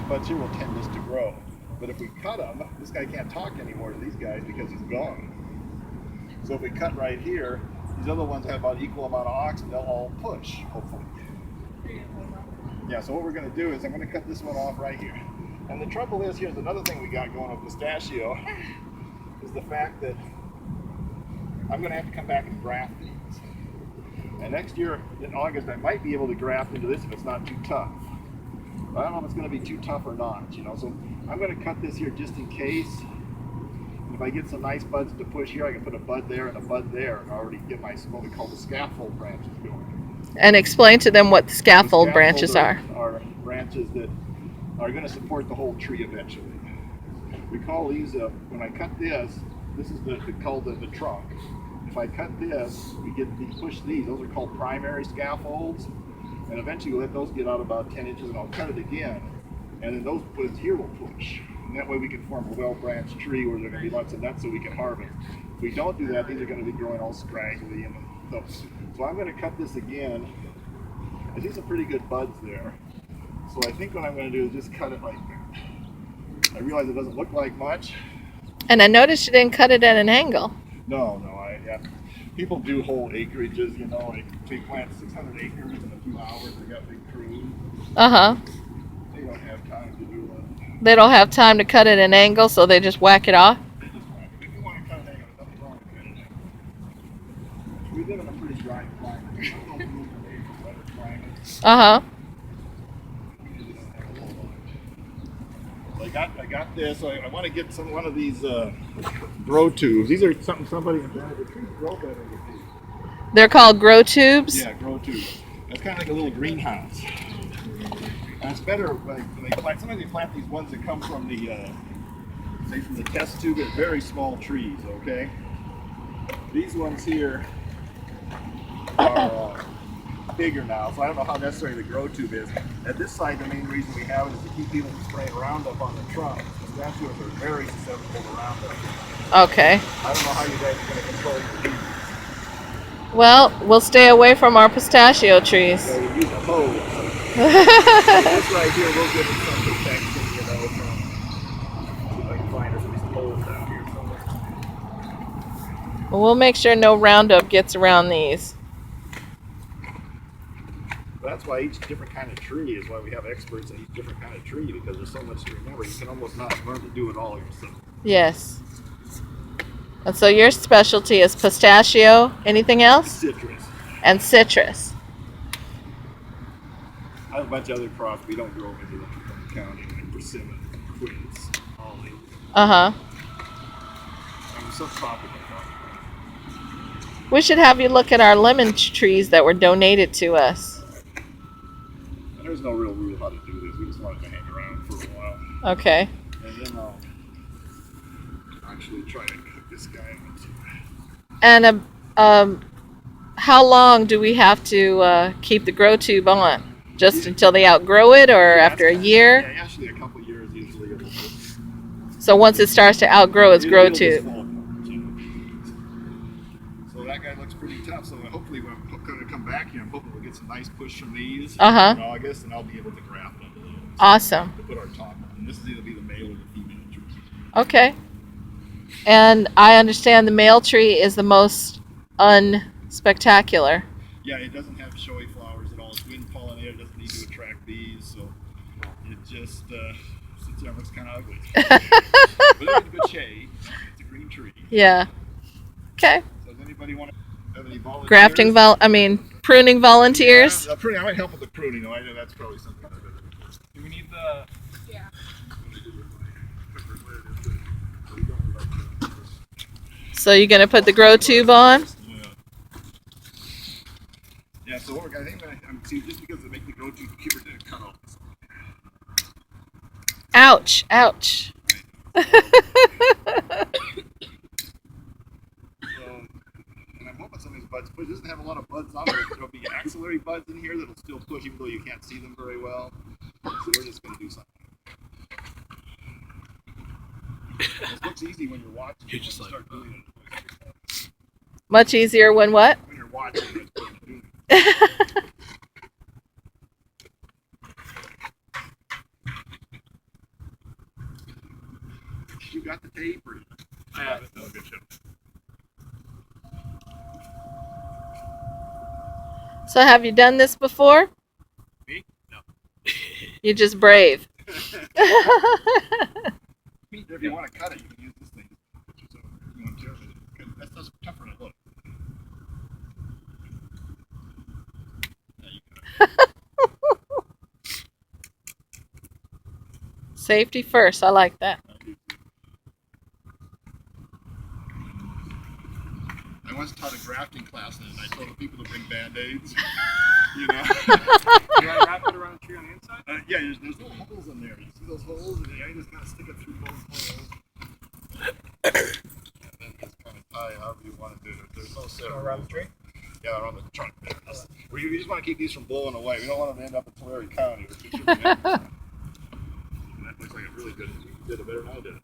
buds here will tend this to grow. But if we cut them, this guy can't talk anymore to these guys because he's gone. So if we cut right here, these other ones have about equal amount of oxygen, they'll all push, hopefully. Yeah, so what we're going to do is I'm going to cut this one off right here. And the trouble is, here's another thing we got going with pistachio, is the fact that I'm going to have to come back and graft these. And next year, in August, I might be able to graft into this if it's not too tough. But I don't know if it's going to be too tough or not, you know. So I'm going to cut this here just in case. And if I get some nice buds to push here, I can put a bud there and a bud there and already get my, what we call the scaffold branches going. And explain to them what the scaffold branches are branches that are going to support the whole tree eventually. We call these, when I cut this is called the trunk. If I cut this, we push these. Those are called primary scaffolds. And eventually we'll let those get out about 10 inches and I'll cut it again. And then those buds here will push. And that way we can form a well-branched tree where there are going to be lots of nuts so we can harvest. If we don't do that, these are going to be growing all scraggly. And so I'm going to cut this again. I see some pretty good buds there. So I think what I'm going to do is just cut it like that. I realize it doesn't look like much. And I noticed you didn't cut it at an angle. No, people do whole acreages, you know, like they plant 600 acres in a few hours, they got big crews. Uh-huh. They don't have time to do that. They don't have time to cut it at an angle, so they just whack it off? They just whack it. If you want to cut an angle, there's nothing wrong with cutting an angle. We live in a pretty dry climate. Uh-huh. I got this. I want to get one of these grow tubes. These are something somebody invented. The trees grow better with these. They're called grow tubes? Yeah, grow tubes. That's kind of like a little greenhouse. And it's better when they plant. Sometimes they plant these ones that come from the say from the test tube at very small trees. Okay. These ones here are bigger now, so I don't know how necessary the grow tube is. At this site, the main reason we have it is to keep people from spraying Roundup on the trunk. Pistachios are very susceptible to Roundup. Okay. I don't know how you guys are going to control your bees. Well, we'll stay away from our pistachio trees. So we use a hose. This right here will give it some protection, you know, from, I can find her some of these holes down here somewhere. We'll make sure no Roundup gets around these. That's why each different kind of tree is why we have experts in each different kind of tree, because there's so much to remember. You can almost not learn to do it all yourself. Yes. And so your specialty is pistachio. Anything else? Citrus. And citrus. I have a bunch of other crops we don't grow into the county, like persimmon, quince, olive. Uh-huh. I'm subtropical. We should have you look at our lemon trees that were donated to us. There's no real rule how to do this. We just wanted to hang around for a while. Okay. And then I'll actually try to cook this guy into. And how long do we have to keep the grow tube on? Just until they outgrow it, or after a year? Yeah, actually a couple years usually. So once it starts to outgrow its grow tube. So that guy looks pretty tough. So hopefully when I'm going to come back here, I'm hoping we'll get some nice push from these in August, and I'll be able to graft onto those. Awesome. To put our top on. And this is either be the male or the female tree. Okay. And I understand the male tree is the most unspectacular. Yeah, it doesn't have showy flowers at all. It's wind pollinated. It doesn't need to attract bees, so it just sits there and looks kind of ugly. But it's in good shade. It's a green tree. Yeah. Okay. So does anybody want to have any volunteers? Pruning volunteers? Yeah, pruning. I might help with the pruning, though. I know that's probably something I better do. Do we need the... Yeah. So you're going to put the grow tube on? Yeah, so I think I'm see, just because they make the grow tube, keep it cut off. Ouch, ouch. And I'm hoping some of these buds push. It doesn't have a lot of buds on it. There'll be axillary buds in here that'll still push even though you can't see them very well. So we're just going to do something. It looks easy when you're watching. You're just like, start doing it. Much easier when what? When you're watching it. Doing it. You got the tape or? I have it. No, good show. So have you done this before? Me? No. You're just brave. If you want to cut it, you can use this thing. Put yourself if you want to. That's tougher to look. Yeah, you got it. Safety first. I like that. I once taught a grafting class and I told the people to bring band-aids. You know? Do I wrap it around the tree on the inside? Yeah, there's little holes in there. You see those holes? And you just kind of stick it through both holes. And then just kind of tie however you want to do it. There's no set Around the tree? Yeah, around the trunk there. We just want to keep these from blowing away. We don't want them to end up in Tulare County, which we should be. That looks like a really good. You did it better than I did it.